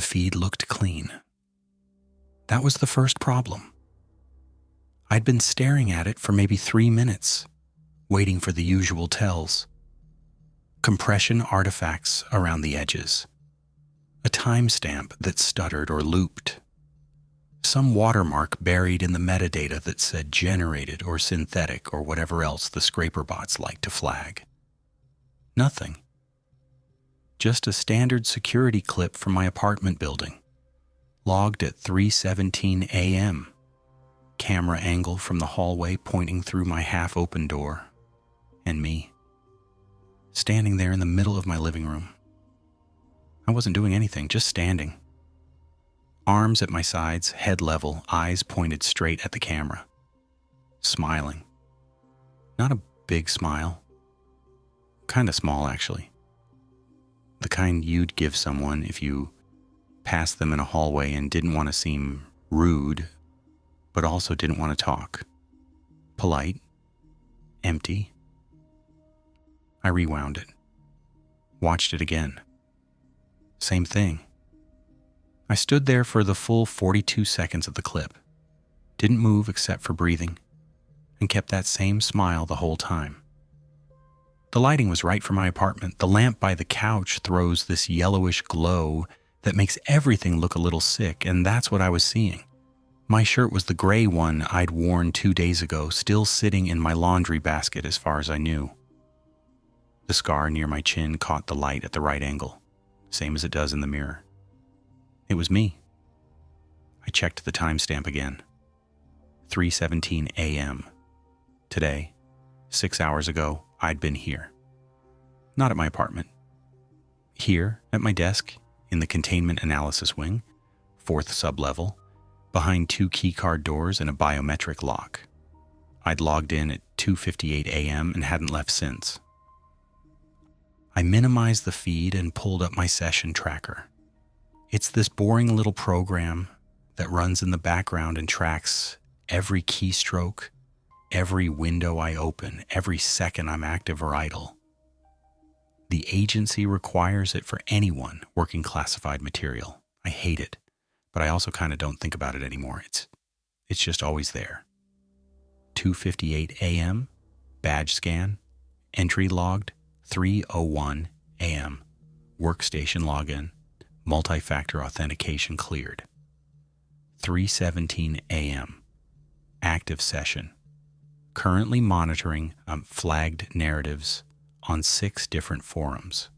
feed looked clean. That was the first problem. I'd been staring at it for maybe 3 minutes, waiting for the usual tells. Compression artifacts around the edges. A timestamp that stuttered or looped. Some watermark buried in the metadata that said generated or synthetic or whatever else the scraper bots like to flag. Nothing. Just a standard security clip from my apartment building, logged at 3:17 a.m. Camera angle from the hallway pointing through my half-open door, and me, standing there in the middle of my living room. I wasn't doing anything, just standing. Arms at my sides, head level, eyes pointed straight at the camera. Smiling. Not a big smile. Kinda small, actually. The kind you'd give someone if you passed them in a hallway and didn't want to seem rude, but also didn't want to talk. Polite. Empty. I rewound it. Watched it again. Same thing. I stood there for the full 42 seconds of the clip, didn't move except for breathing, and kept that same smile the whole time. The lighting was right for my apartment. The lamp by the couch throws this yellowish glow that makes everything look a little sick, and that's what I was seeing. My shirt was the gray one I'd worn 2 days ago, still sitting in my laundry basket as far as I knew. The scar near my chin caught the light at the right angle, same as it does in the mirror. It was me. I checked the timestamp again. 3:17 a.m. Today, 6 hours ago, I'd been here. Not at my apartment. Here, at my desk, in the containment analysis wing, 4th sublevel, behind 2 keycard doors and a biometric lock. I'd logged in at 2:58 a.m. and hadn't left since. I minimized the feed and pulled up my session tracker. It's this boring little program that runs in the background and tracks every keystroke, every window I open, every second I'm active or idle. The agency requires it for anyone working classified material. I hate it, but I also kind of don't think about it anymore. It's just always there. 2:58 a.m., badge scan, entry logged, 3:01 a.m., workstation login, multi-factor authentication cleared. 3:17 a.m., active session, currently monitoring flagged narratives on 6 different forums.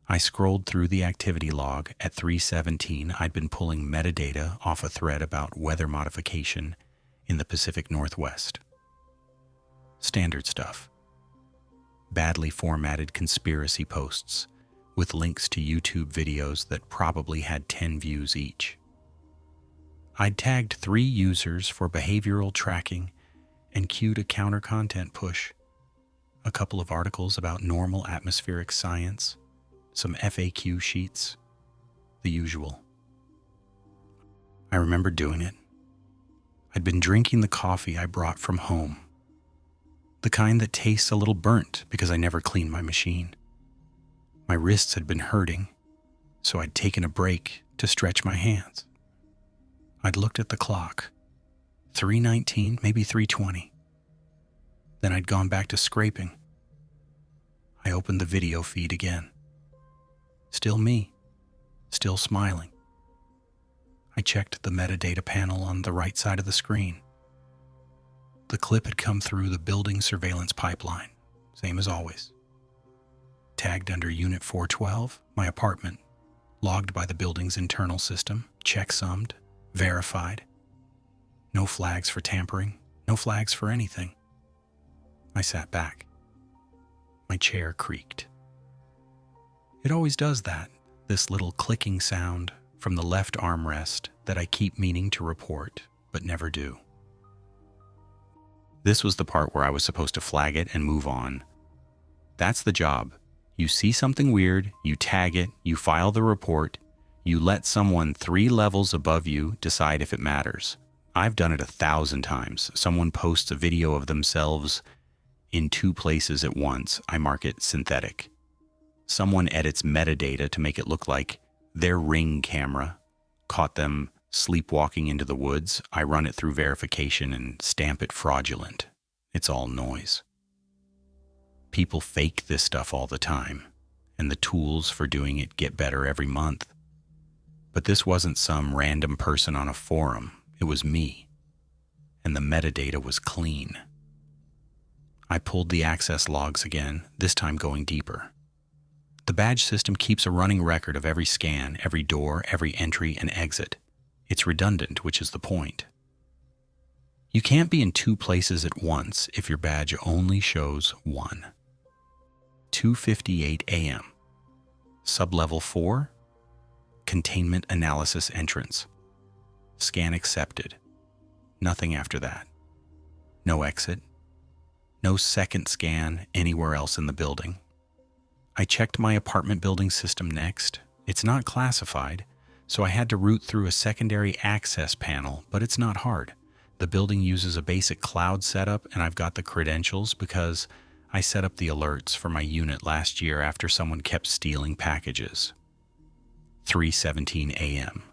I scrolled through the activity log. At 3:17, I'd been pulling metadata off a thread about weather modification in the Pacific Northwest. Standard stuff. Badly formatted conspiracy posts with links to YouTube videos that probably had 10 views each. I'd tagged 3 users for behavioral tracking and queued a counter content push, a couple of articles about normal atmospheric science, some FAQ sheets, the usual. I remember doing it. I'd been drinking the coffee I brought from home, the kind that tastes a little burnt because I never cleaned my machine. My wrists had been hurting, so I'd taken a break to stretch my hands. I'd looked at the clock, 3:19, maybe 3:20. Then I'd gone back to scraping. I opened the video feed again. Still me, still smiling. I checked the metadata panel on the right side of the screen. The clip had come through the building surveillance pipeline, same as always. Tagged under Unit 412, my apartment, logged by the building's internal system, checksummed, verified. No flags for tampering, no flags for anything. I sat back. My chair creaked. It always does that, this little clicking sound from the left armrest that I keep meaning to report, but never do. This was the part where I was supposed to flag it and move on. That's the job. You see something weird, you tag it, you file the report, you let someone 3 levels above you decide if it matters. I've done it 1,000 times. Someone posts a video of themselves in 2 places at once. I mark it synthetic. Someone edits metadata to make it look like Their Ring camera caught them sleepwalking into the woods. I run it through verification and stamp it fraudulent. It's all noise. People fake this stuff all the time, and the tools for doing it get better every month. But this wasn't some random person on a forum. It was me. And the metadata was clean. I pulled the access logs again, this time going deeper. The badge system keeps a running record of every scan, every door, every entry and exit. It's redundant, which is the point. You can't be in two places at once if your badge only shows one. 2:58 a.m. Sublevel 4, containment analysis entrance. Scan accepted. Nothing after that. No exit. No second scan anywhere else in the building. I checked my apartment building system next. It's not classified, so I had to route through a secondary access panel, but it's not hard. The building uses a basic cloud setup, and I've got the credentials because I set up the alerts for my unit last year after someone kept stealing packages. 3:17 a.m.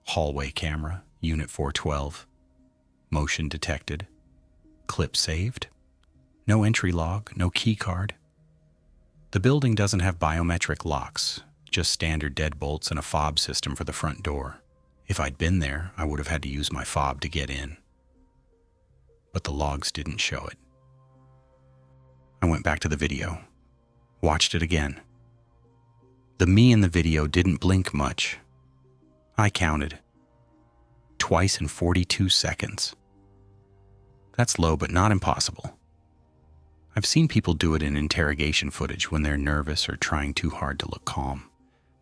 Hallway camera, unit 412. Motion detected. Clip saved. No entry log, no key card. The building doesn't have biometric locks, just standard deadbolts and a fob system for the front door. If I'd been there, I would have had to use my fob to get in. But the logs didn't show it. I went back to the video, watched it again. The me in the video didn't blink much. I counted. Twice in 42 seconds. That's low, but not impossible. I've seen people do it in interrogation footage when they're nervous or trying too hard to look calm.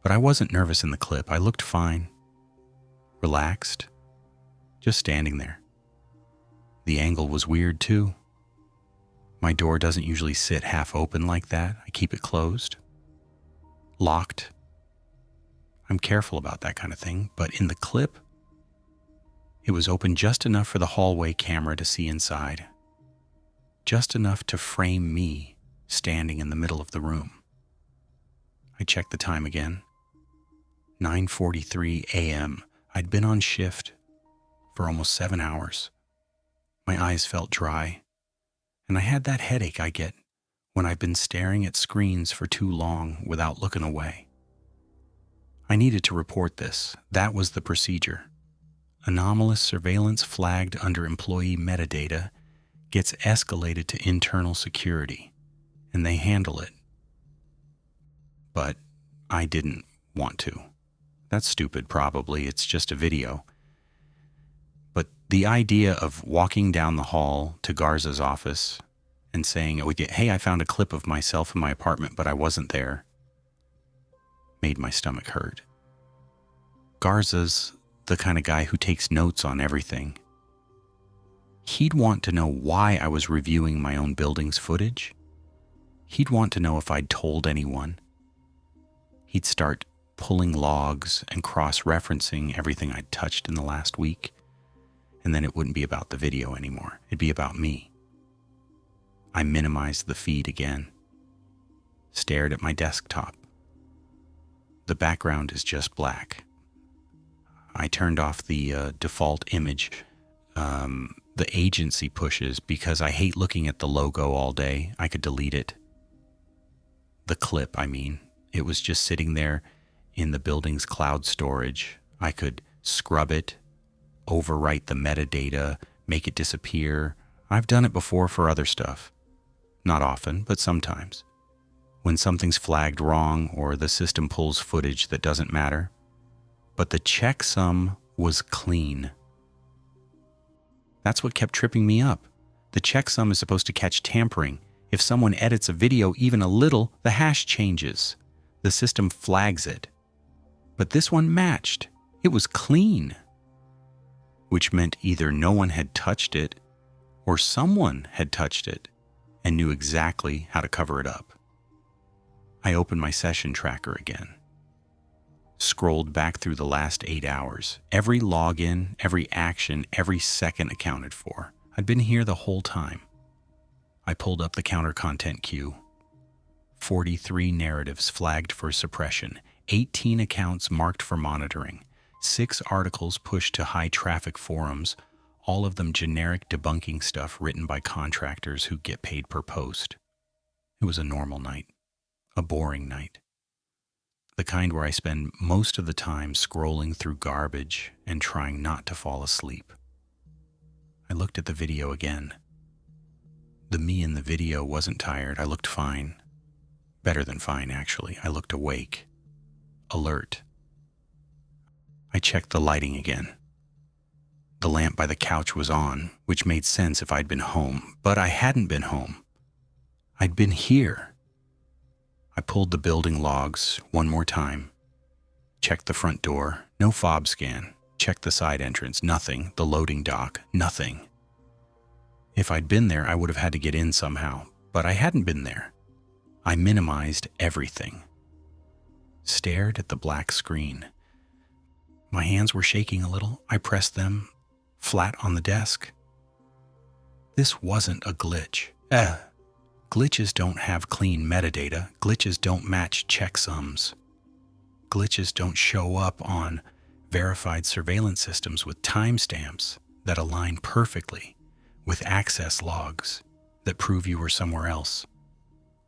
But I wasn't nervous in the clip. I looked fine. Relaxed. Just standing there. The angle was weird too. My door doesn't usually sit half open like that. I keep it closed. Locked. I'm careful about that kind of thing, but in the clip, it was open just enough for the hallway camera to see inside. Just enough to frame me standing in the middle of the room. I checked the time again. 9:43 a.m. I'd been on shift for almost 7 hours. My eyes felt dry, and I had that headache I get when I've been staring at screens for too long without looking away. I needed to report this. That was the procedure. Anomalous surveillance flagged under employee metadata gets escalated to internal security, and they handle it. But I didn't want to. That's stupid, probably. It's just a video. But the idea of walking down the hall to Garza's office and saying, hey, I found a clip of myself in my apartment, but I wasn't there, made my stomach hurt. Garza's the kind of guy who takes notes on everything. He'd want to know why I was reviewing my own building's footage. He'd want to know if I'd told anyone. He'd start pulling logs and cross-referencing everything I'd touched in the last week. And then it wouldn't be about the video anymore. It'd be about me. I minimized the feed again. Stared at my desktop. The background is just black. I turned off the default image, the agency pushes, because I hate looking at the logo all day. I could delete it. The clip, I mean. It was just sitting there in the building's cloud storage. I could scrub it, overwrite the metadata, make it disappear. I've done it before for other stuff. Not often, but sometimes. When something's flagged wrong or the system pulls footage that doesn't matter. But the checksum was clean. That's what kept tripping me up. The checksum is supposed to catch tampering. If someone edits a video even a little, the hash changes. The system flags it. But this one matched. It was clean. Which meant either no one had touched it or someone had touched it and knew exactly how to cover it up. I opened my session tracker again. Scrolled back through the last 8 hours. Every login, every action, every second accounted for. I'd been here the whole time. I pulled up the counter content queue. 43 narratives flagged for suppression. 18 accounts marked for monitoring, 6 articles pushed to high-traffic forums, all of them generic debunking stuff written by contractors who get paid per post. It was a normal night, a boring night. The kind where I spend most of the time scrolling through garbage and trying not to fall asleep. I looked at the video again. The me in the video wasn't tired. I looked fine. Better than fine, actually. I looked awake, alert. I checked the lighting again. The lamp by the couch was on, which made sense if I'd been home, but I hadn't been home. I'd been here. I pulled the building logs one more time. Checked the front door, no fob scan. Checked the side entrance, nothing. The loading dock, nothing. If I'd been there, I would have had to get in somehow, but I hadn't been there. I minimized everything. Stared at the black screen. My hands were shaking a little. I pressed them flat on the desk. This wasn't a glitch. Glitches don't have clean metadata. Glitches don't match checksums. Glitches don't show up on verified surveillance systems with timestamps that align perfectly with access logs that prove you were somewhere else.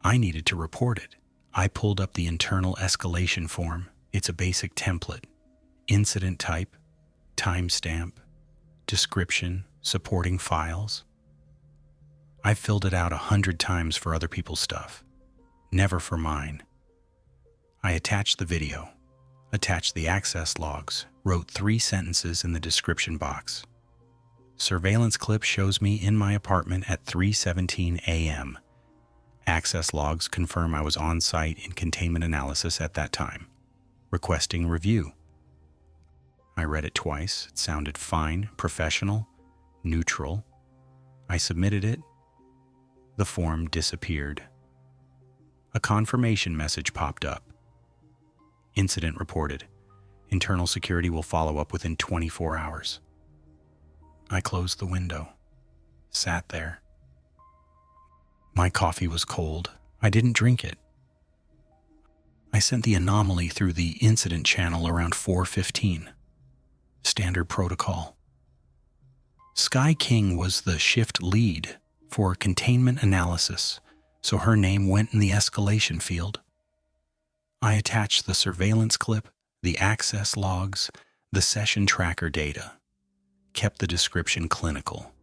I needed to report it. I pulled up the internal escalation form. It's a basic template. Incident type, timestamp, description, supporting files. I filled it out 100 times for other people's stuff, never for mine. I attached the video, attached the access logs, wrote 3 sentences in the description box. Surveillance clip shows me in my apartment at 3:17 a.m. Access logs confirm I was on site in containment analysis at that time. Requesting review. I read it twice. It sounded fine, professional, neutral. I submitted it. The form disappeared. A confirmation message popped up. Incident reported. Internal security will follow up within 24 hours. I closed the window, sat there. My coffee was cold. I didn't drink it. I sent the anomaly through the incident channel around 4:15. Standard protocol. Sky King was the shift lead for containment analysis, so her name went in the escalation field. I attached the surveillance clip, the access logs, the session tracker data. Kept the description clinical.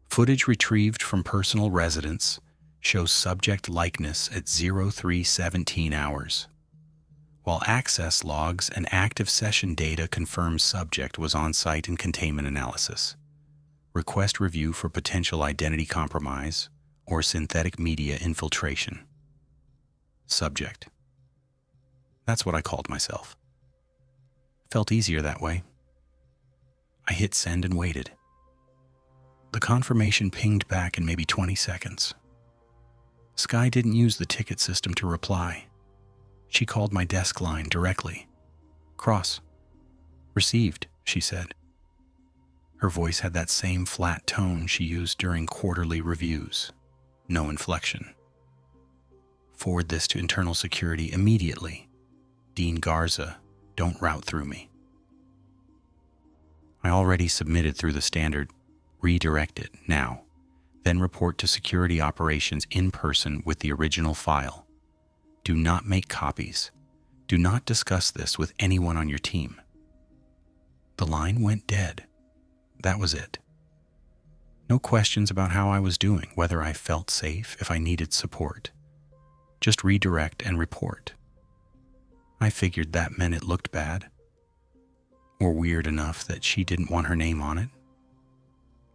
Footage retrieved from personal residence shows subject likeness at 03:17 hours, while access logs and active session data confirm subject was on site in containment analysis. Request review for potential identity compromise or synthetic media infiltration. Subject. That's what I called myself. Felt easier that way. I hit send and waited. The confirmation pinged back in maybe 20 seconds. Sky didn't use the ticket system to reply. She called my desk line directly. Cross. Received, she said. Her voice had that same flat tone she used during quarterly reviews. No inflection. Forward this to internal security immediately. Dean Garza, don't route through me. I already submitted through the standard redirect it now, then report to security operations in person with the original file. Do not make copies. Do not discuss this with anyone on your team. The line went dead. That was it. No questions about how I was doing, whether I felt safe, if I needed support. Just redirect and report. I figured that meant it looked bad, or weird enough that she didn't want her name on it.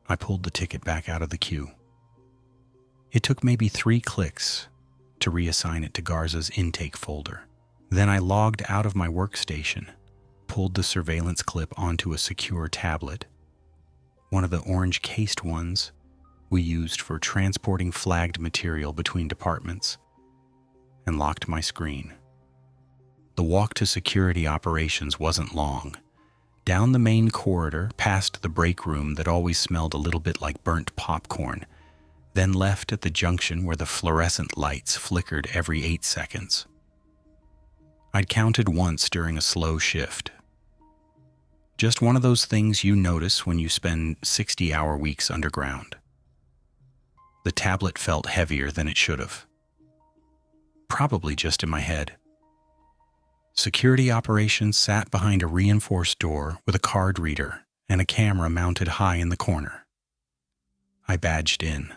I pulled the ticket back out of the queue. It took maybe 3 clicks to reassign it to Garza's intake folder. Then I logged out of my workstation, pulled the surveillance clip onto a secure tablet, one of the orange-cased ones we used for transporting flagged material between departments, and locked my screen. The walk to security operations wasn't long. Down the main corridor, past the break room that always smelled a little bit like burnt popcorn, then left at the junction where the fluorescent lights flickered every 8 seconds. I'd counted once during a slow shift. Just one of those things you notice when you spend 60-hour weeks underground. The tablet felt heavier than it should have. Probably just in my head. Security operations sat behind a reinforced door with a card reader and a camera mounted high in the corner. I badged in.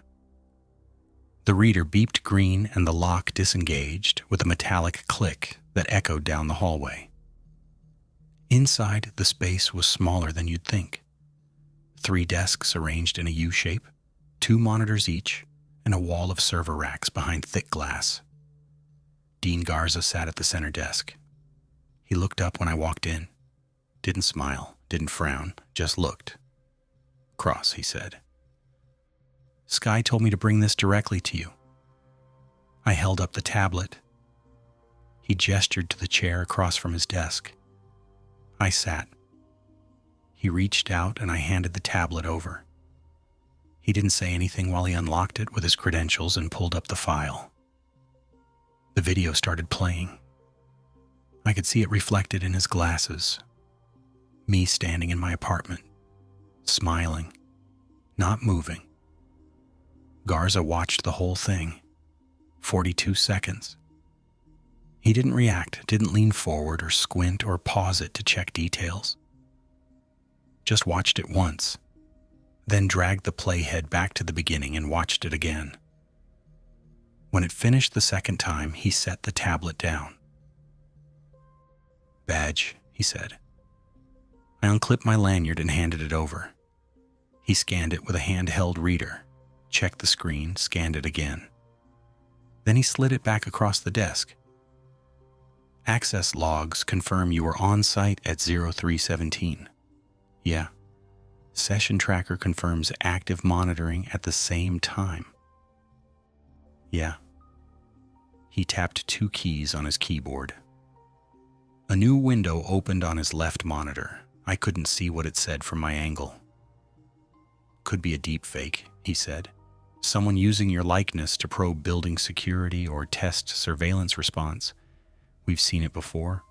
The reader beeped green and the lock disengaged with a metallic click that echoed down the hallway. Inside, the space was smaller than you'd think. 3 desks arranged in a U shape, 2 monitors each, and a wall of server racks behind thick glass. Dean Garza sat at the center desk. He looked up when I walked in. Didn't smile, didn't frown, just looked. "Cross," he said. "Sky told me to bring this directly to you." I held up the tablet. He gestured to the chair across from his desk. I sat. He reached out and I handed the tablet over. He didn't say anything while he unlocked it with his credentials and pulled up the file. The video started playing. I could see it reflected in his glasses. Me standing in my apartment, smiling, not moving. Garza watched the whole thing. 42 seconds. He didn't react, didn't lean forward or squint or pause it to check details. Just watched it once, then dragged the playhead back to the beginning and watched it again. When it finished the second time, he set the tablet down. "Badge," he said. I unclipped my lanyard and handed it over. He scanned it with a handheld reader, checked the screen, scanned it again. Then he slid it back across the desk. "Access logs confirm you were on site at 0317. Yeah. Session tracker confirms active monitoring at the same time. Yeah." He tapped 2 keys on his keyboard. A new window opened on his left monitor. I couldn't see what it said from my angle. "Could be a deep fake," he said. "Someone using your likeness to probe building security or test surveillance response. We've seen it before.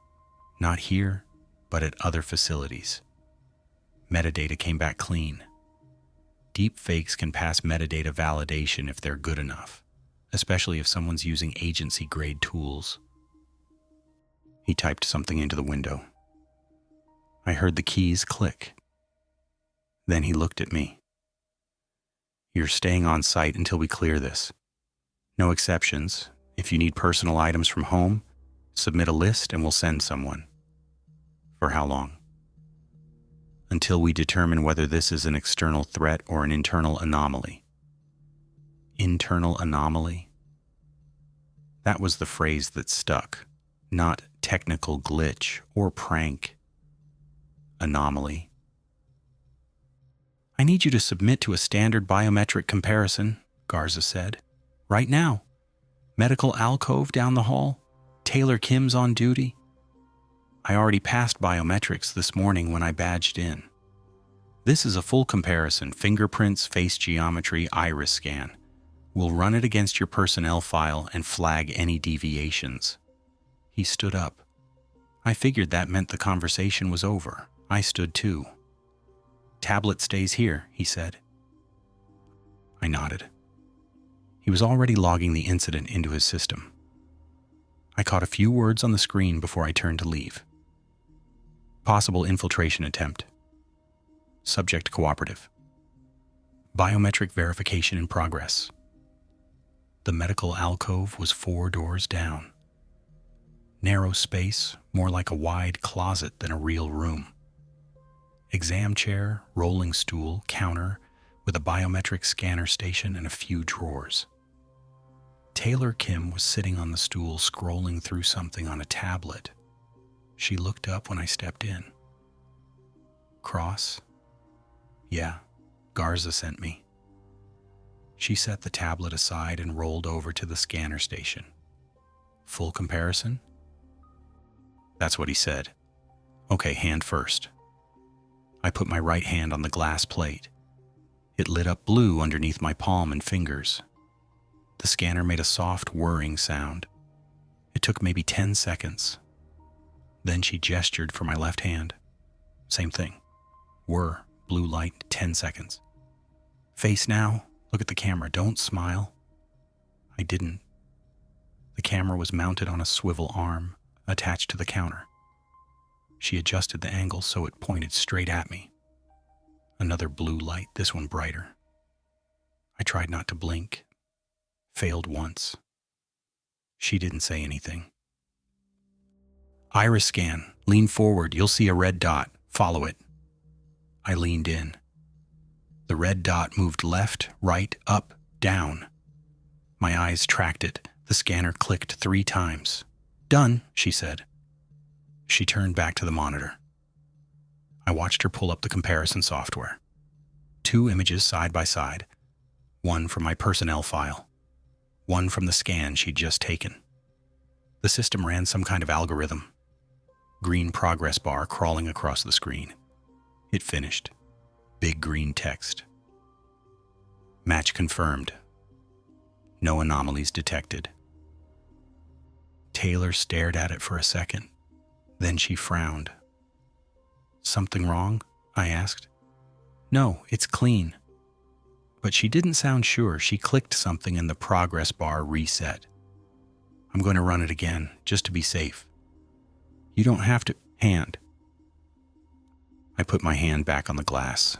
Not here, but at other facilities." Metadata came back clean. Deep fakes can pass metadata validation if they're good enough, especially if someone's using agency-grade tools. He typed something into the window. I heard the keys click. Then he looked at me. "You're staying on site until we clear this. No exceptions. If you need personal items from home, submit a list and we'll send someone." "For how long?" "Until we determine whether this is an external threat or an internal anomaly." Internal anomaly? That was the phrase that stuck, not technical glitch or prank. Anomaly. "I need you to submit to a standard biometric comparison," Garza said. "Right now. Medical alcove down the hall. Taylor Kim's on duty." I already passed biometrics this morning when I badged in. "This is a full comparison, fingerprints, face geometry, iris scan. We'll run it against your personnel file and flag any deviations." He stood up. I figured that meant the conversation was over. I stood too. "Tablet stays here," he said. I nodded. He was already logging the incident into his system. I caught a few words on the screen before I turned to leave. Possible infiltration attempt. Subject cooperative. Biometric verification in progress. The medical alcove was 4 doors down. Narrow space, more like a wide closet than a real room. Exam chair, rolling stool, counter, with a biometric scanner station and a few drawers. Taylor Kim was sitting on the stool scrolling through something on a tablet. She looked up when I stepped in. "Cross?" "Yeah, Garza sent me." She set the tablet aside and rolled over to the scanner station. "Full comparison?" That's what he said. "Okay, hand first." I put my right hand on the glass plate. It lit up blue underneath my palm and fingers. The scanner made a soft whirring sound. It took maybe 10 seconds. Then she gestured for my left hand. Same thing. Whir, blue light, 10 seconds. Face now. Look at the camera. Don't smile. I didn't. The camera was mounted on a swivel arm attached to the counter. She adjusted the angle so it pointed straight at me. Another blue light, this one brighter. I tried not to blink. Failed once. She didn't say anything. Iris scan. Lean forward. You'll see a red dot. Follow it. I leaned in. The red dot moved left, right, up, down. My eyes tracked it. The scanner clicked 3 times. Done, she said. She turned back to the monitor. I watched her pull up the comparison software. 2 images side by side. One from my personnel file. One from the scan she'd just taken. The system ran some kind of algorithm. Green progress bar crawling across the screen. It finished. Big green text. Match confirmed. No anomalies detected. Taylor stared at it for a second. Then she frowned. Something wrong? I asked. No, it's clean. But she didn't sound sure. She clicked something and the progress bar reset. I'm going to run it again, just to be safe. You don't have to. Hand. I put my hand back on the glass.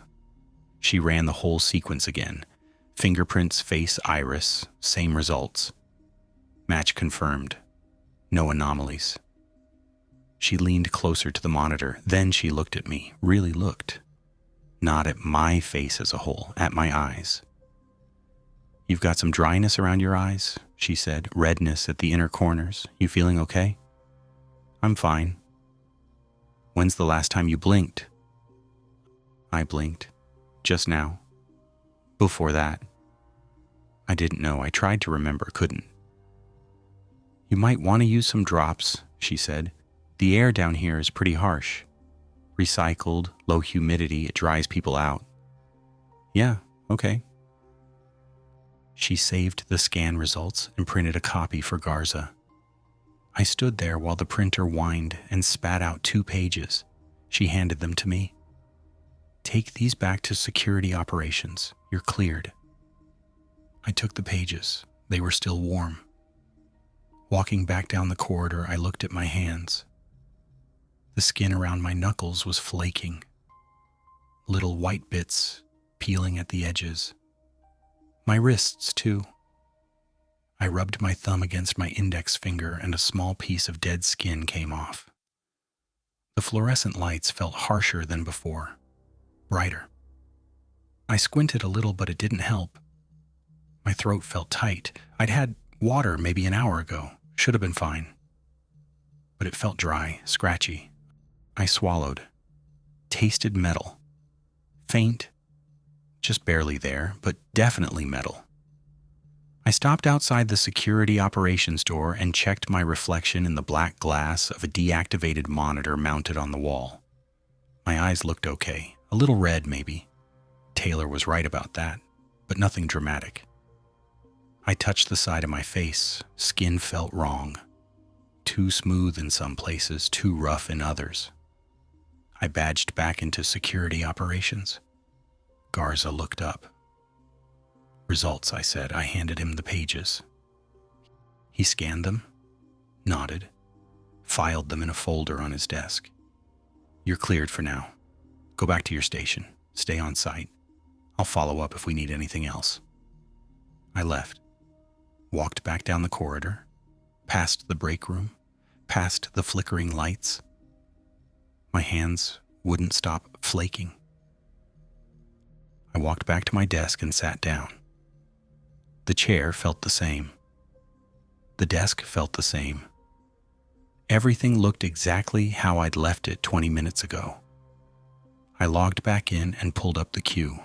She ran the whole sequence again. Fingerprints, face, iris, same results. Match confirmed. No anomalies. She leaned closer to the monitor. Then she looked at me, really looked. Not at my face as a whole, at my eyes. You've got some dryness around your eyes, she said, redness at the inner corners. You feeling okay? I'm fine. When's the last time you blinked? I blinked. Just now. Before that. I didn't know. I tried to remember, couldn't. You might want to use some drops, she said. The air down here is pretty harsh. Recycled, low humidity, it dries people out. Yeah, okay. She saved the scan results and printed a copy for Garza. I stood there while the printer whined and spat out 2 pages. She handed them to me. Take these back to security operations. You're cleared. I took the pages. They were still warm. Walking back down the corridor, I looked at my hands. The skin around my knuckles was flaking. Little white bits peeling at the edges. My wrists, too. I rubbed my thumb against my index finger and a small piece of dead skin came off. The fluorescent lights felt harsher than before, brighter. I squinted a little, but it didn't help. My throat felt tight. I'd had water maybe an hour ago. Should have been fine. But it felt dry, scratchy. I swallowed. Tasted metal. Faint. Just barely there, but definitely metal. I stopped outside the security operations door and checked my reflection in the black glass of a deactivated monitor mounted on the wall. My eyes looked okay. A little red, maybe. Taylor was right about that, but nothing dramatic. I touched the side of my face. Skin felt wrong. Too smooth in some places, too rough in others. I badged back into security operations. Garza looked up. Results, I said. I handed him the pages. He scanned them, nodded, filed them in a folder on his desk. You're cleared for now. Go back to your station. Stay on site. I'll follow up if we need anything else. I left. Walked back down the corridor, past the break room, past the flickering lights. My hands wouldn't stop flaking. I walked back to my desk and sat down. The chair felt the same. The desk felt the same. Everything looked exactly how I'd left it 20 minutes ago. I logged back in and pulled up the queue.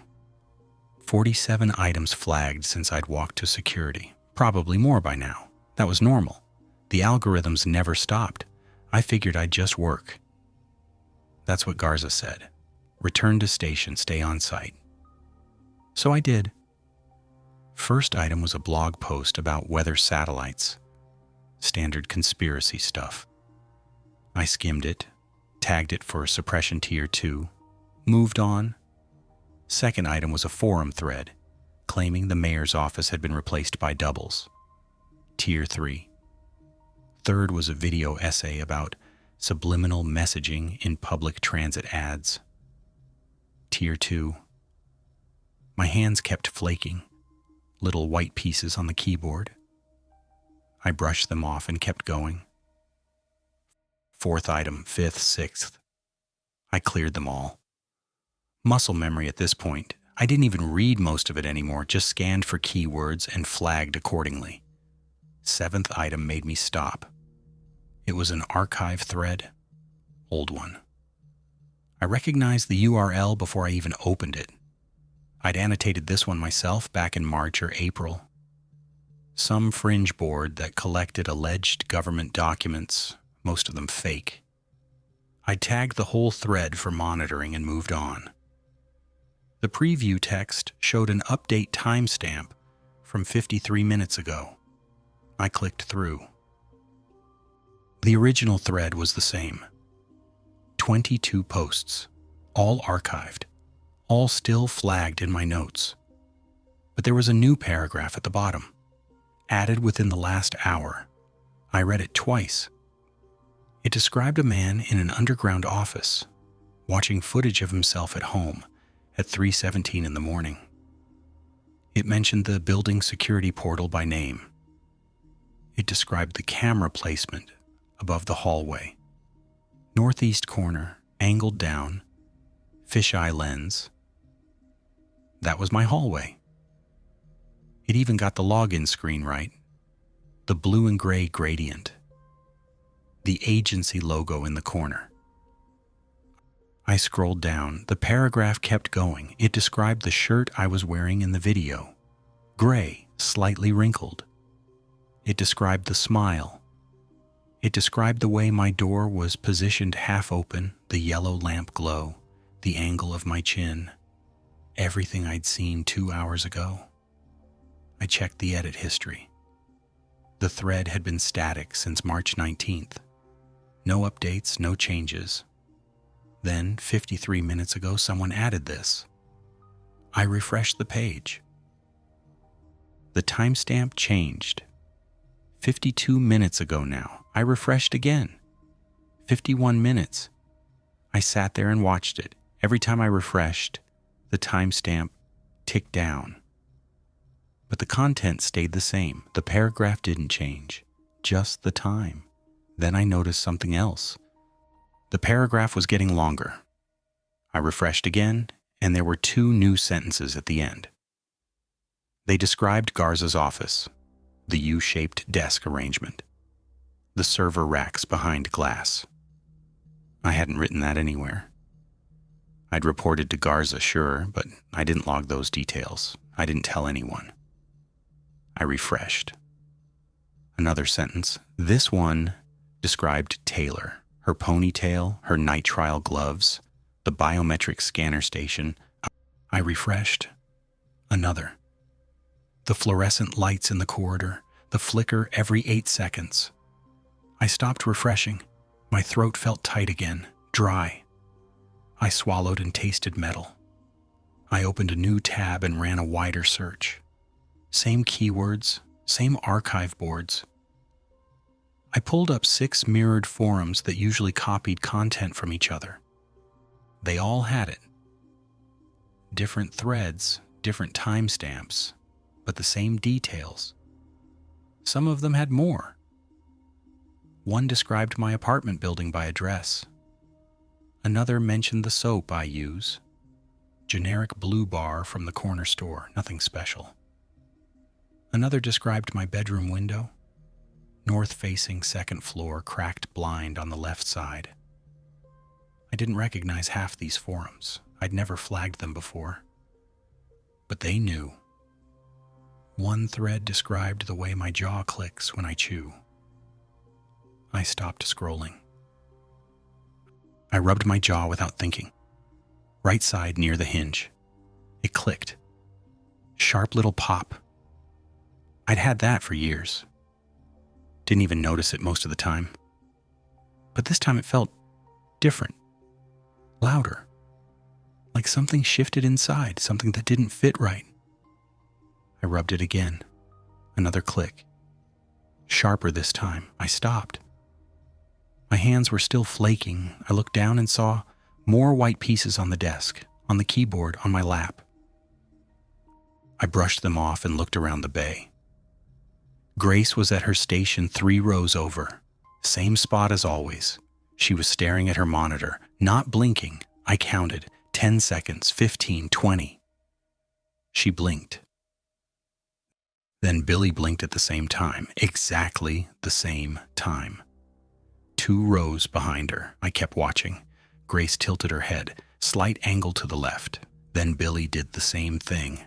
47 items flagged since I'd walked to security. Probably more by now. That was normal. The algorithms never stopped. I figured I'd just work. That's what Garza said. Return to station, stay on site. So I did. First item was a blog post about weather satellites. Standard conspiracy stuff. I skimmed it, tagged it for suppression tier 2, moved on. Second item was a forum thread, claiming the mayor's office had been replaced by doubles. Tier 3. Third was a video essay about subliminal messaging in public transit ads. Tier 2. My hands kept flaking, little white pieces on the keyboard. I brushed them off and kept going. Fourth item, fifth, sixth. I cleared them all. Muscle memory at this point. I didn't even read most of it anymore, just scanned for keywords and flagged accordingly. Seventh item made me stop. It was an archive thread, old one. I recognized the URL before I even opened it. I'd annotated this one myself back in March or April. Some fringe board that collected alleged government documents, most of them fake. I tagged the whole thread for monitoring and moved on. The preview text showed an update timestamp from 53 minutes ago. I clicked through. The original thread was the same. 22 posts, all archived, all still flagged in my notes. But there was a new paragraph at the bottom, added within the last hour. I read it twice. It described a man in an underground office, watching footage of himself at home at 3:17 in the morning. It mentioned the building security portal by name. It described the camera placement above the hallway. Northeast corner, angled down, fisheye lens. That was my hallway. It even got the login screen right. The blue and gray gradient. The agency logo in the corner. I scrolled down. The paragraph kept going. It described the shirt I was wearing in the video. Gray, slightly wrinkled. It described the smile. It described the way my door was positioned half open, the yellow lamp glow, the angle of my chin. Everything I'd seen 2 hours ago. I checked the edit history. The thread had been static since March 19th. No updates, no changes. Then, 53 minutes ago, someone added this. I refreshed the page. The timestamp changed. 52 minutes ago now. I refreshed again. 51 minutes. I sat there and watched it. Every time I refreshed, the timestamp ticked down. But the content stayed the same. The paragraph didn't change, just the time. Then I noticed something else. The paragraph was getting longer. I refreshed again, and there were 2 new sentences at the end. They described Garza's office, the U-shaped desk arrangement, the server racks behind glass. I hadn't written that anywhere. I'd reported to Garza, sure, but I didn't log those details. I didn't tell anyone. I refreshed. Another sentence. This one described Taylor, her ponytail, her nitrile gloves, the biometric scanner station. I refreshed. Another. The fluorescent lights in the corridor, the flicker every 8 seconds. I stopped refreshing. My throat felt tight again, dry. I swallowed and tasted metal. I opened a new tab and ran a wider search. Same keywords, same archive boards. I pulled up 6 mirrored forums that usually copied content from each other. They all had it. Different threads, different timestamps, but the same details. Some of them had more. One described my apartment building by address. Another mentioned the soap I use. Generic blue bar from the corner store, nothing special. Another described my bedroom window. North-facing second floor, cracked blind on the left side. I didn't recognize half these forums. I'd never flagged them before. But they knew. One thread described the way my jaw clicks when I chew. I stopped scrolling. I rubbed my jaw without thinking. Right side near the hinge. It clicked. Sharp little pop. I'd had that for years. Didn't even notice it most of the time. but this time it felt different, louder, like something shifted inside, something that didn't fit right. I rubbed it again. Another click. Sharper this time. I stopped. My hands were still flaking. I looked down and saw more white pieces on the desk, on the keyboard, on my lap. I brushed them off and looked around the bay. Grace was at her station 3 rows over. Same spot as always. She was staring at her monitor, not blinking. I counted 10 seconds, 15, 20. She blinked. Then Billy blinked at the same time, exactly the same time. 2 rows behind her. I kept watching. Grace tilted her head, slight angle to the left. Then Billy did the same thing.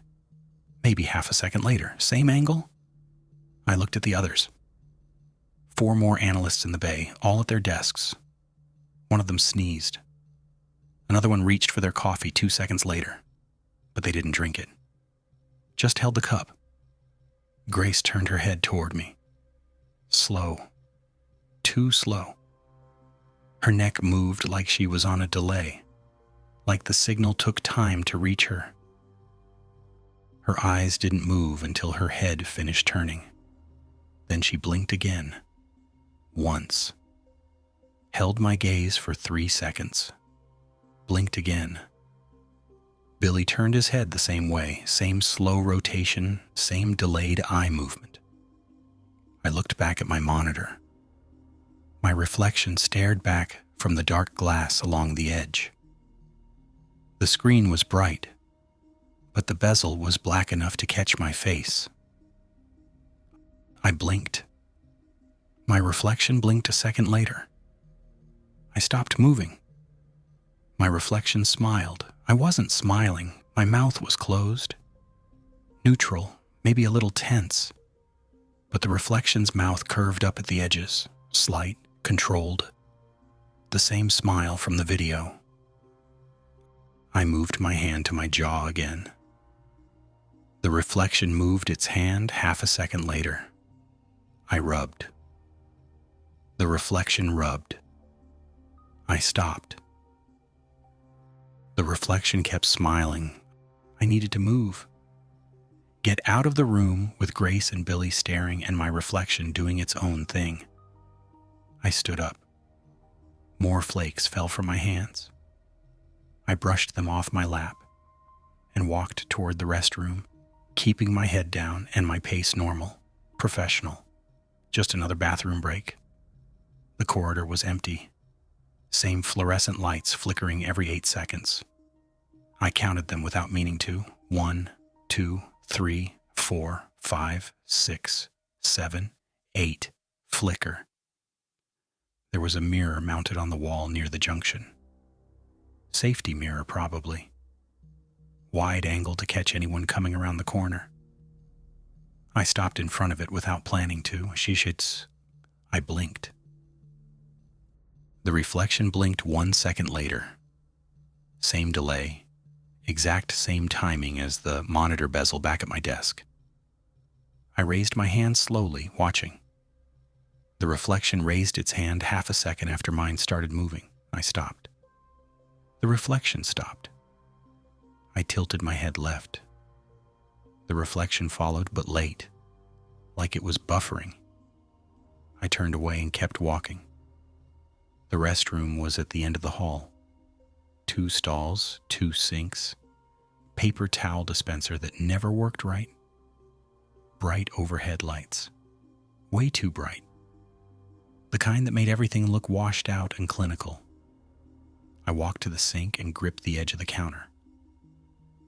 Maybe half a second later, same angle. I looked at the others. 4 more analysts in the bay, all at their desks. One of them sneezed. Another one reached for their coffee 2 seconds later, but they didn't drink it. Just held the cup. Grace turned her head toward me. Slow. Too slow. Her neck moved like she was on a delay, like the signal took time to reach her. Her eyes didn't move until her head finished turning. Then she blinked again. Once. Held my gaze for 3 seconds. Blinked again. Billy turned his head the same way, same slow rotation, same delayed eye movement. I looked back at my monitor. My reflection stared back from the dark glass along the edge. The screen was bright, but the bezel was black enough to catch my face. I blinked. My reflection blinked a second later. I stopped moving. My reflection smiled. I wasn't smiling. My mouth was closed. Neutral, maybe a little tense. But the reflection's mouth curved up at the edges, slight, controlled. The same smile from the video. I moved my hand to my jaw again. The reflection moved its hand half a second later. I rubbed. The reflection rubbed. I stopped. The reflection kept smiling. I needed to move. Get out of the room with Grace and Billy staring and my reflection doing its own thing. I stood up. More flakes fell from my hands. I brushed them off my lap and walked toward the restroom, keeping my head down and my pace normal, professional. Just another bathroom break. The corridor was empty. Same fluorescent lights flickering every 8 seconds. I counted them without meaning to. 1, 2, 3, 4, 5, 6, 7, 8. Flicker. There was a mirror mounted on the wall near the junction. Safety mirror, probably. Wide angle to catch anyone coming around the corner. I stopped in front of it without planning to. I blinked. The reflection blinked 1 second later. Same delay, exact same timing as the monitor bezel back at my desk. I raised my hand slowly, watching. The reflection raised its hand half a second after mine started moving. I stopped. The reflection stopped. I tilted my head left. The reflection followed, but late, like it was buffering. I turned away and kept walking. The restroom was at the end of the hall. 2 stalls, 2 sinks, paper towel dispenser that never worked right. Bright overhead lights. Way too bright. The kind that made everything look washed out and clinical. I walked to the sink and gripped the edge of the counter.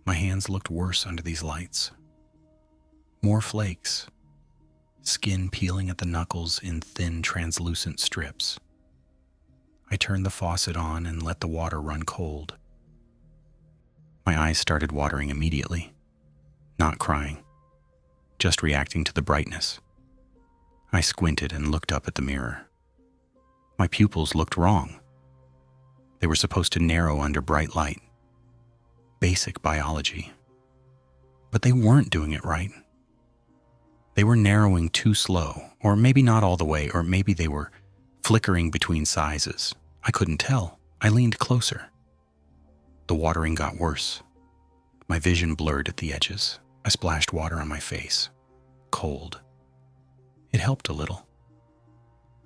My hands looked worse under these lights. More flakes. Skin peeling at the knuckles in thin, translucent strips. I turned the faucet on and let the water run cold. My eyes started watering immediately. Not crying, just reacting to the brightness. I squinted and looked up at the mirror. My pupils looked wrong. They were supposed to narrow under bright light. Basic biology. But they weren't doing it right. They were narrowing too slow, or maybe not all the way, or maybe they were flickering between sizes. I couldn't tell. I leaned closer. The watering got worse. My vision blurred at the edges. I splashed water on my face. Cold. It helped a little.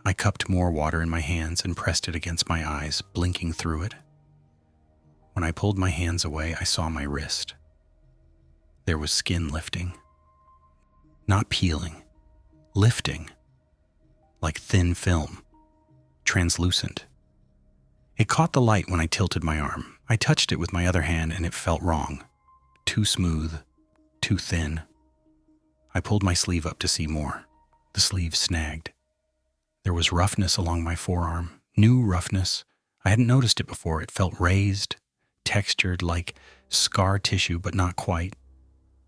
I cupped more water in my hands and pressed it against my eyes, blinking through it. When I pulled my hands away, I saw my wrist. There was skin lifting. Not peeling. Lifting. Like thin film. Translucent. It caught the light when I tilted my arm. I touched it with my other hand and it felt wrong. Too smooth. Too thin. I pulled my sleeve up to see more. The sleeve snagged. There was roughness along my forearm. New roughness. I hadn't noticed it before. It felt raised, textured like scar tissue, but not quite.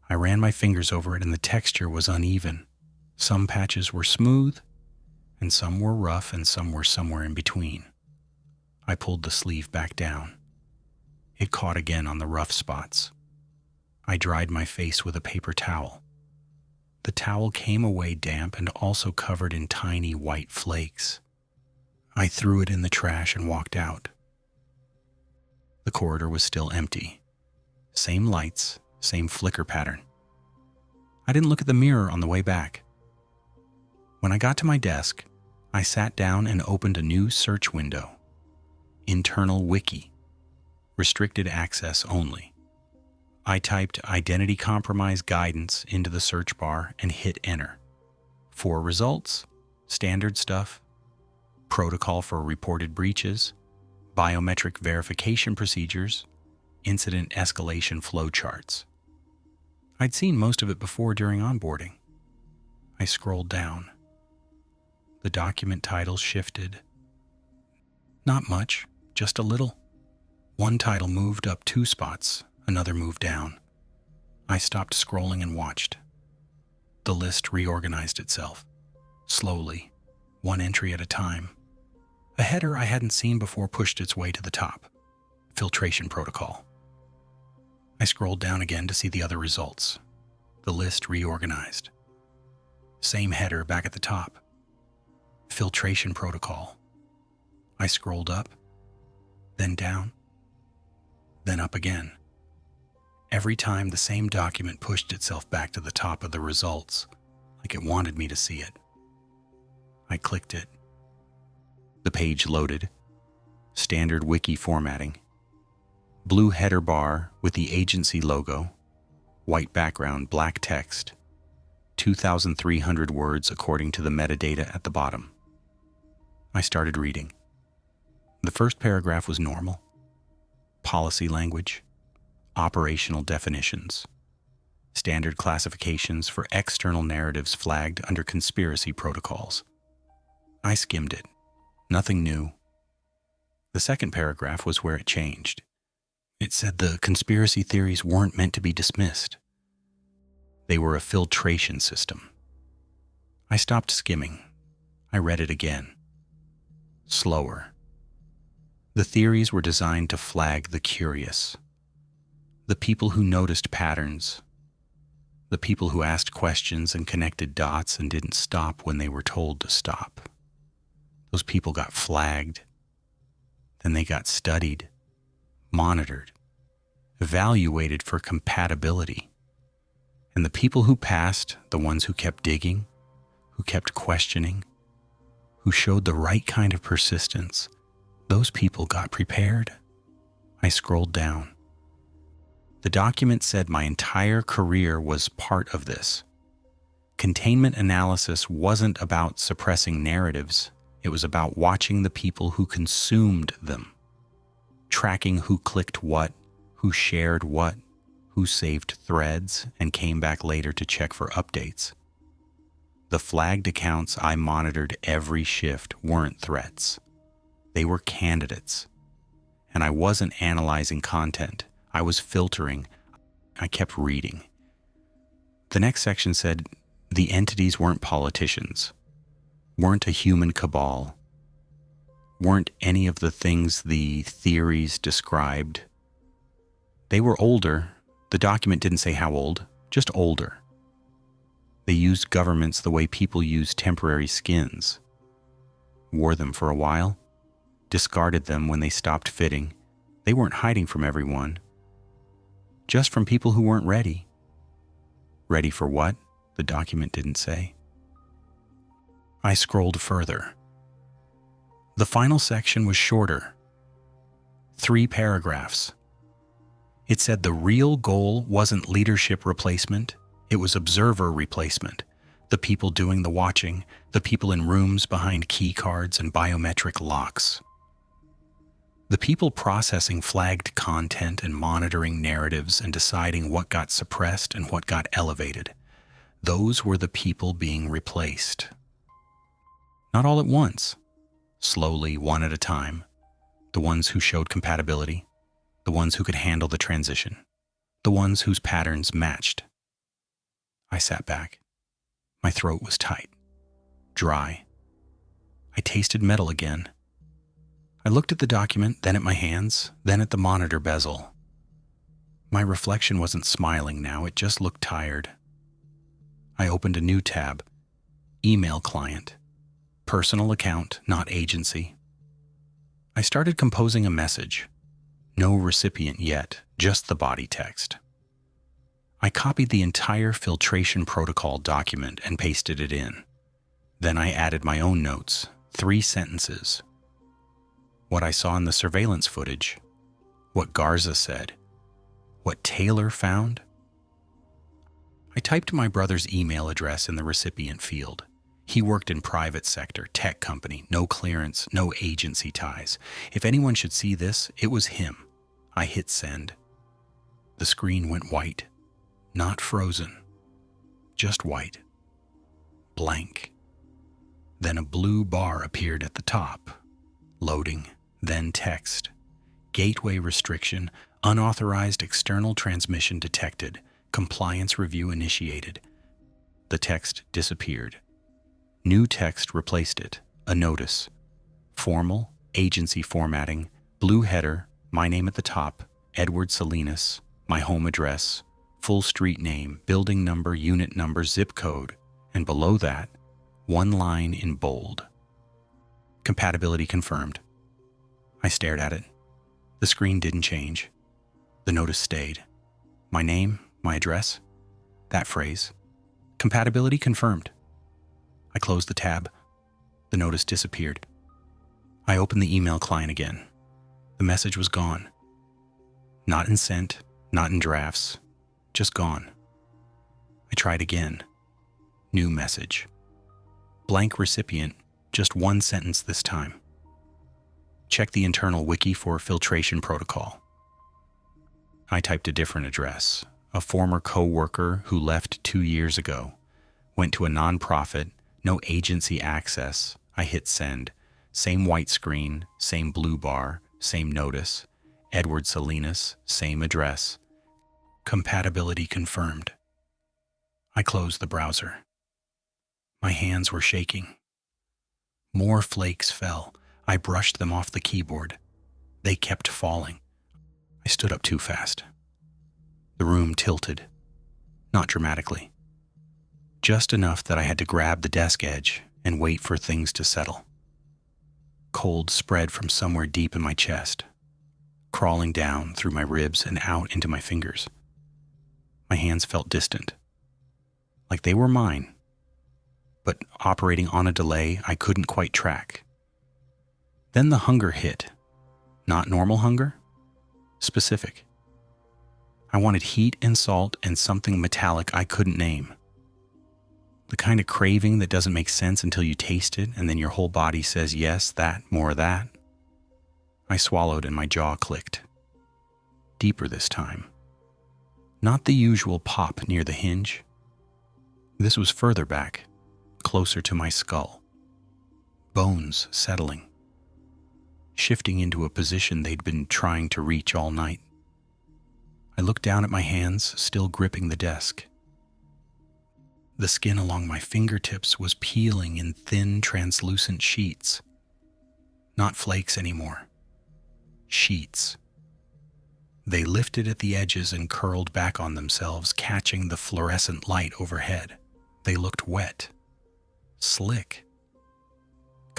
I ran my fingers over it and the texture was uneven. Some patches were smooth, and some were rough, and some were somewhere in between. I pulled the sleeve back down. It caught again on the rough spots. I dried my face with a paper towel. The towel came away damp and also covered in tiny white flakes. I threw it in the trash and walked out. The corridor was still empty. Same lights, same flicker pattern. I didn't look at the mirror on the way back. When I got to my desk, I sat down and opened a new search window. Internal wiki. Restricted access only. I typed identity compromise guidance into the search bar and hit enter. 4 results, standard stuff, protocol for reported breaches, biometric verification procedures, incident escalation flowcharts. I'd seen most of it before during onboarding. I scrolled down. The document title shifted. Not much, just a little. One title moved up 2 spots, another moved down. I stopped scrolling and watched. The list reorganized itself, slowly, one entry at a time. A header I hadn't seen before pushed its way to the top. Filtration protocol. I scrolled down again to see the other results. The list reorganized. Same header back at the top. Filtration protocol. I scrolled up, then down, then up again. Every time the same document pushed itself back to the top of the results, like it wanted me to see it. I clicked it. The page loaded. Standard wiki formatting. Blue header bar with the agency logo. White background, black text. 2,300 words according to the metadata at the bottom. I started reading. The first paragraph was normal. Policy language. Operational definitions. Standard classifications for external narratives flagged under conspiracy protocols. I skimmed it. Nothing new. The second paragraph was where it changed. It said the conspiracy theories weren't meant to be dismissed. They were a filtration system. I stopped skimming. I read it again. Slower. The theories were designed to flag the curious. The people who noticed patterns. The people who asked questions and connected dots and didn't stop when they were told to stop. Those people got flagged. Then they got studied, monitored, evaluated for compatibility. And the people who passed, the ones who kept digging, who kept questioning, who showed the right kind of persistence, those people got prepared. I scrolled down. The document said my entire career was part of this. Containment analysis wasn't about suppressing narratives. It was about watching the people who consumed them, tracking who clicked what, who shared what, who saved threads and came back later to check for updates. The flagged accounts I monitored every shift weren't threats. They were candidates. And I wasn't analyzing content. I was filtering. I kept reading. The next section said the entities weren't politicians, weren't a human cabal, weren't any of the things the theories described. They were older. The document didn't say how old, just older. They used governments the way people use temporary skins. wore them for a while, discarded them when they stopped fitting. They weren't hiding from everyone, just from people who weren't ready. Ready for what? The document didn't say. I scrolled further. The final section was shorter. 3 paragraphs. It said the real goal wasn't leadership replacement, it was observer replacement. The people doing the watching, the people in rooms behind key cards and biometric locks. The people processing flagged content and monitoring narratives and deciding what got suppressed and what got elevated. Those were the people being replaced. Not all at once. Slowly, one at a time. The ones who showed compatibility. The ones who could handle the transition. The ones whose patterns matched. I sat back. My throat was tight. Dry. I tasted metal again. I looked at the document, then at my hands, then at the monitor bezel. My reflection wasn't smiling now, it just looked tired. I opened a new tab. Email client. Personal account, not agency. I started composing a message. No recipient yet, just the body text. I copied the entire filtration protocol document and pasted it in. Then I added my own notes, 3 sentences. What I saw in the surveillance footage, what Garza said, what Taylor found. I typed my brother's email address in the recipient field. He worked in private sector, tech company, no clearance, no agency ties. If anyone should see this, it was him. I hit send. The screen went white. Not frozen, just white. Blank. Then a blue bar appeared at the top. Loading, then text. Gateway restriction, unauthorized external transmission detected. Compliance review initiated. The text disappeared. New text replaced it. A notice. Formal, agency formatting, blue header, my name at the top, Edward Salinas, my home address, full street name, building number, unit number, zip code, and below that, 1 line in bold. Compatibility confirmed. I stared at it. The screen didn't change. The notice stayed. My name, my address, that phrase. Compatibility confirmed. I closed the tab. The notice disappeared. I opened the email client again. The message was gone. Not in sent, not in drafts. Just gone. I tried again. New message. Blank recipient, just 1 sentence this time. Check the internal wiki for filtration protocol. I typed a different address. A former co-worker who left 2 years ago. Went to a nonprofit, no agency access. I hit send. Same white screen, same blue bar, same notice. Edward Salinas, same address. Compatibility confirmed. I closed the browser. My hands were shaking. More flakes fell. I brushed them off the keyboard. They kept falling. I stood up too fast. The room tilted. Not dramatically. Just enough that I had to grab the desk edge and wait for things to settle. Cold spread from somewhere deep in my chest, crawling down through my ribs and out into my fingers. My hands felt distant, like they were mine, but operating on a delay I couldn't quite track. Then the hunger hit. Not normal hunger, specific. I wanted heat and salt and something metallic I couldn't name. The kind of craving that doesn't make sense until you taste it and then your whole body says yes, that, more of that. I swallowed and my jaw clicked. Deeper this time. Not the usual pop near the hinge. This was further back, closer to my skull. Bones settling. Shifting into a position they'd been trying to reach all night. I looked down at my hands, still gripping the desk. The skin along my fingertips was peeling in thin, translucent sheets. Not flakes anymore. Sheets. They lifted at the edges and curled back on themselves, catching the fluorescent light overhead. They looked wet. Slick.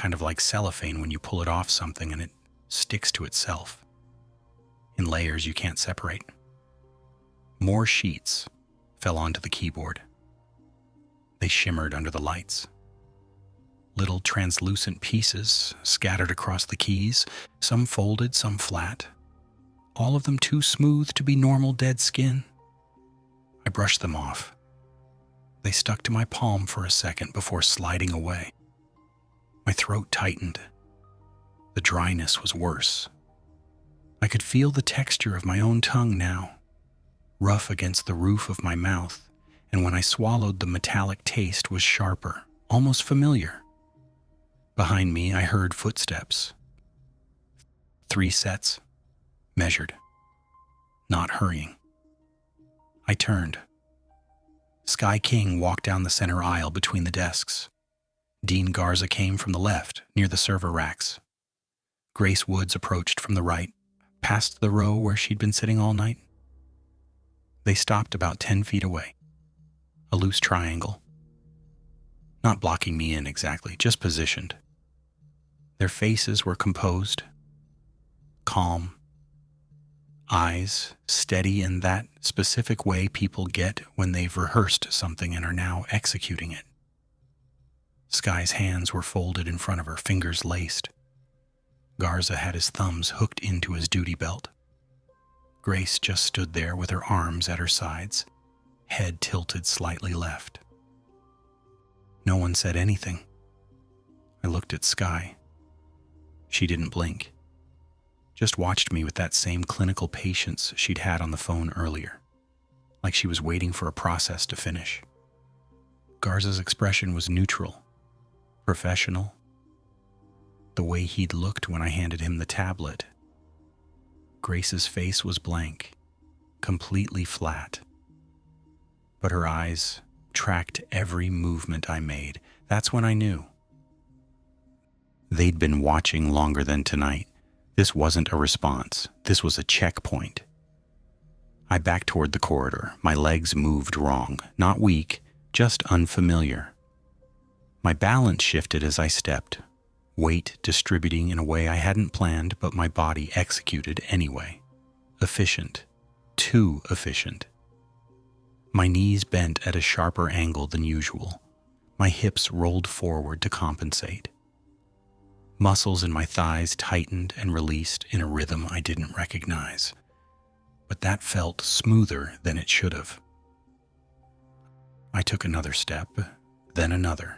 kind of like cellophane when you pull it off something and it sticks to itself in layers you can't separate. More sheets fell onto the keyboard. They shimmered under the lights. Little translucent pieces scattered across the keys, some folded, some flat, all of them too smooth to be normal dead skin. I brushed them off. They stuck to my palm for a second before sliding away. My throat tightened. The dryness was worse. I could feel the texture of my own tongue now, rough against the roof of my mouth, and when I swallowed, the metallic taste was sharper, almost familiar. Behind me, I heard footsteps. 3 sets, measured, not hurrying. I turned. Sky King walked down the center aisle between the desks. Dean Garza came from the left, near the server racks. Grace Woods approached from the right, past the row where she'd been sitting all night. They stopped about 10 feet away. A loose triangle. Not blocking me in exactly, just positioned. Their faces were composed, calm, eyes steady in that specific way people get when they've rehearsed something and are now executing it. Sky's hands were folded in front of her, fingers laced. Garza had his thumbs hooked into his duty belt. Grace just stood there with her arms at her sides, head tilted slightly left. No one said anything. I looked at Sky. She didn't blink. Just watched me with that same clinical patience she'd had on the phone earlier, like she was waiting for a process to finish. Garza's expression was neutral, professional, the way he'd looked when I handed him the tablet. Grace's face was blank, completely flat, but her eyes tracked every movement I made. That's when I knew. They'd been watching longer than tonight. This wasn't a response. This was a checkpoint. I backed toward the corridor. My legs moved wrong. Not weak, just unfamiliar. My balance shifted as I stepped, weight distributing in a way I hadn't planned, but my body executed anyway. Efficient. Too efficient. My knees bent at a sharper angle than usual. My hips rolled forward to compensate. Muscles in my thighs tightened and released in a rhythm I didn't recognize, but that felt smoother than it should have. I took another step, then another.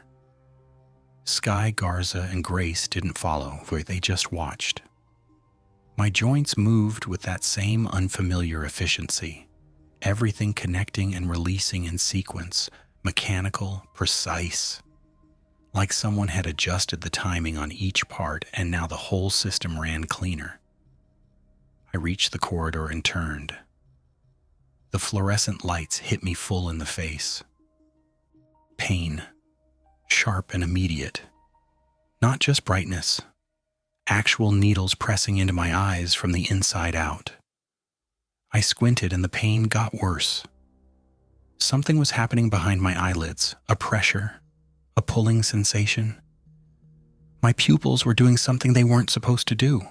Sky, Garza, and Grace didn't follow, for they just watched. My joints moved with that same unfamiliar efficiency, everything connecting and releasing in sequence, mechanical, precise. Like someone had adjusted the timing on each part and now the whole system ran cleaner. I reached the corridor and turned. The fluorescent lights hit me full in the face. Pain, sharp and immediate. Not just brightness, actual needles pressing into my eyes from the inside out. I squinted and the pain got worse. Something was happening behind my eyelids, a pressure, a pulling sensation. My pupils were doing something they weren't supposed to do.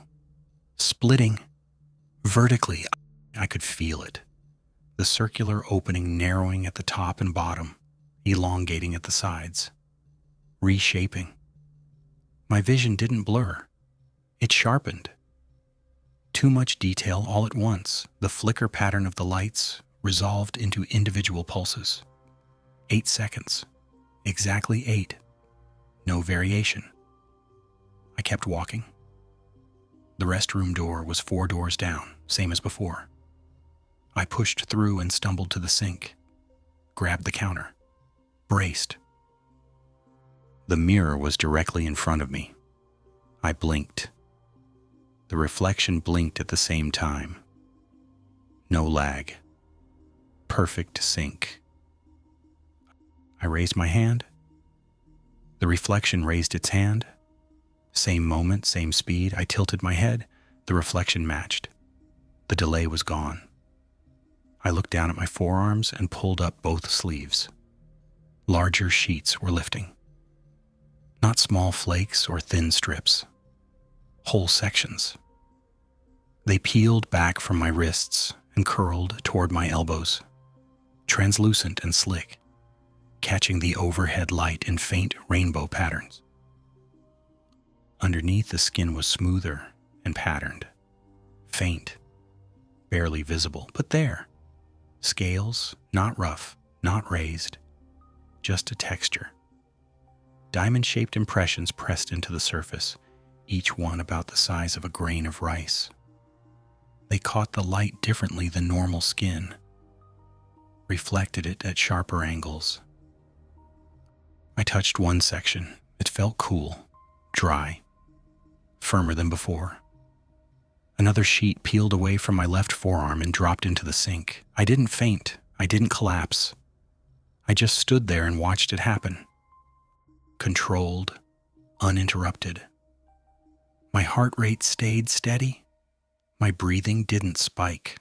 Splitting. Vertically. I could feel it. The circular opening narrowing at the top and bottom, elongating at the sides. Reshaping. My vision didn't blur. It sharpened. Too much detail all at once. The flicker pattern of the lights resolved into individual pulses. 8 seconds. Exactly 8. No variation. I kept walking. The restroom door was 4 doors down, same as before. I pushed through and stumbled to the sink, grabbed the counter, braced. The mirror was directly in front of me. I blinked. The reflection blinked at the same time. No lag. Perfect sync. I raised my hand. The reflection raised its hand. Same moment, same speed. I tilted my head. The reflection matched. The delay was gone. I looked down at my forearms and pulled up both sleeves. Larger sheets were lifting. Not small flakes or thin strips. Whole sections. They peeled back from my wrists and curled toward my elbows, translucent and slick, catching the overhead light in faint rainbow patterns. Underneath, the skin was smoother and patterned, faint, barely visible, but there. Scales, not rough, not raised, just a texture. Diamond-shaped impressions pressed into the surface, each one about the size of a grain of rice. They caught the light differently than normal skin, reflected it at sharper angles. I touched one section. It felt cool, dry, firmer than before. Another sheet peeled away from my left forearm and dropped into the sink. I didn't faint. I didn't collapse. I just stood there and watched it happen. Controlled, uninterrupted. My heart rate stayed steady. My breathing didn't spike.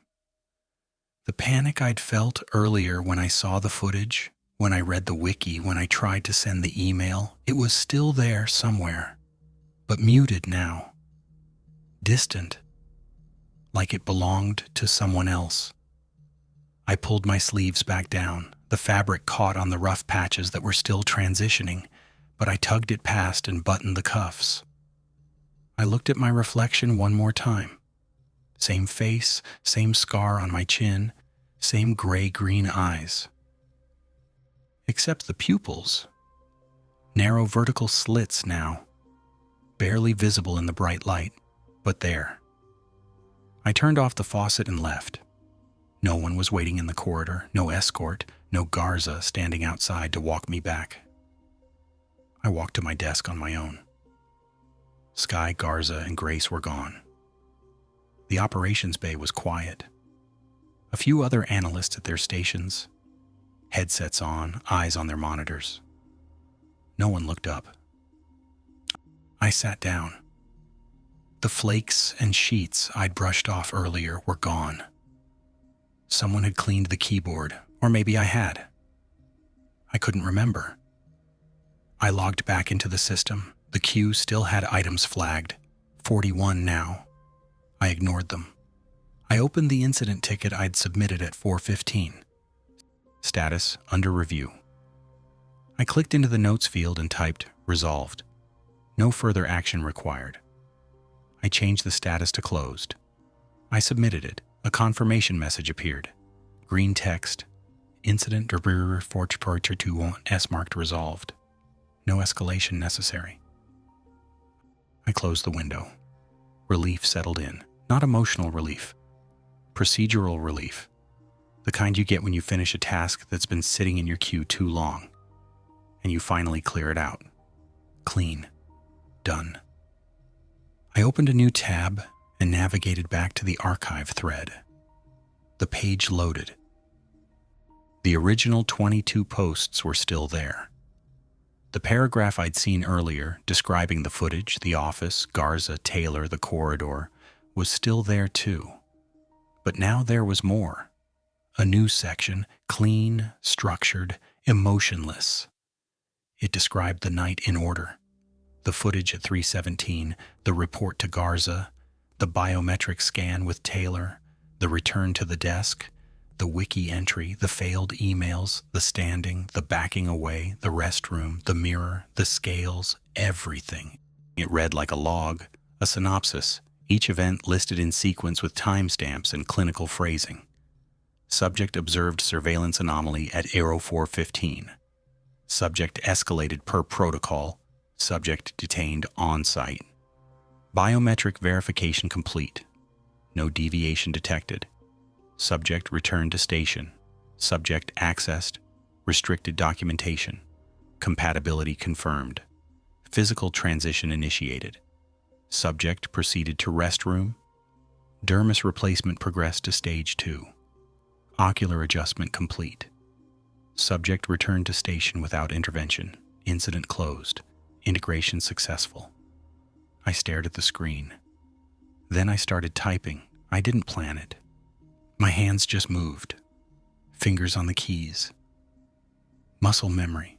The panic I'd felt earlier when I saw the footage, when I read the wiki, when I tried to send the email, it was still there somewhere, but muted now. Distant, like it belonged to someone else. I pulled my sleeves back down. The fabric caught on the rough patches that were still transitioning, but I tugged it past and buttoned the cuffs. I looked at my reflection one more time. Same face, same scar on my chin, same gray-green eyes. Except the pupils. Narrow vertical slits now, barely visible in the bright light, but there. I turned off the faucet and left. No one was waiting in the corridor, no escort, no Garza standing outside to walk me back. I walked to my desk on my own. Sky, Garza, and Grace were gone. The operations bay was quiet. A few other analysts at their stations, headsets on, eyes on their monitors. No one looked up. I sat down. The flakes and sheets I'd brushed off earlier were gone. Someone had cleaned the keyboard, or maybe I had. I couldn't remember. I logged back into the system. The queue still had items flagged, 41 now. I ignored them. I opened the incident ticket I'd submitted at 4:15. Status under review. I clicked into the notes field and typed resolved. No further action required. I changed the status to closed. I submitted it. A confirmation message appeared. Green text. Incident S marked resolved. No escalation necessary. I closed the window. Relief settled in. Not emotional relief. Procedural relief. The kind you get when you finish a task that's been sitting in your queue too long, and you finally clear it out. Clean. Done. I opened a new tab and navigated back to the archive thread. The page loaded. The original 22 posts were still there. The paragraph I'd seen earlier, describing the footage, the office, Garza, Taylor, the corridor, was still there too. But now there was more. A new section, clean, structured, emotionless. It described the night in order. The footage at 3:17, the report to Garza, the biometric scan with Taylor, the return to the desk, the wiki entry, the failed emails, the standing, the backing away, the restroom, the mirror, the scales, everything. It read like a log, a synopsis, each event listed in sequence with timestamps and clinical phrasing. Subject observed surveillance anomaly at Aero 415. Subject escalated per protocol. Subject detained on-site. Biometric verification complete. No deviation detected. Subject returned to station. Subject accessed. Restricted documentation. Compatibility confirmed. Physical transition initiated. Subject proceeded to restroom. Dermis replacement progressed to stage 2. Ocular adjustment complete. Subject returned to station without intervention. Incident closed. Integration successful. I stared at the screen. Then I started typing. I didn't plan it. My hands just moved. Fingers on the keys. Muscle memory.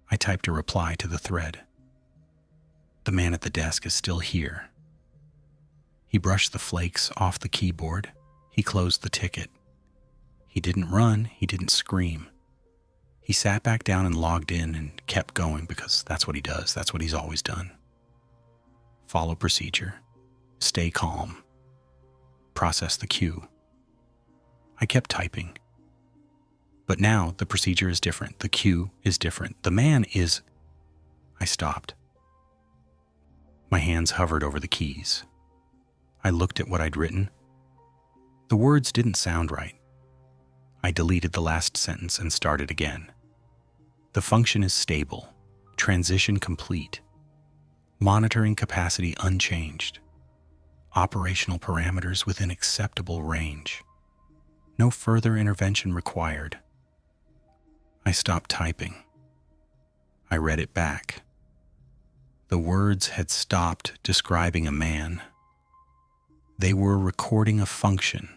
I typed a reply to the thread. The man at the desk is still here. He brushed the flakes off the keyboard. He closed the ticket. He didn't run. He didn't scream. He sat back down and logged in and kept going because that's what he does. That's what he's always done. Follow procedure. Stay calm. Process the queue. I kept typing. But now the procedure is different. The queue is different. The man is... I stopped. My hands hovered over the keys. I looked at what I'd written. The words didn't sound right. I deleted the last sentence and started again. The function is stable. Transition complete. Monitoring capacity unchanged. Operational parameters within acceptable range. No further intervention required. I stopped typing. I read it back. The words had stopped describing a man. They were recording a function.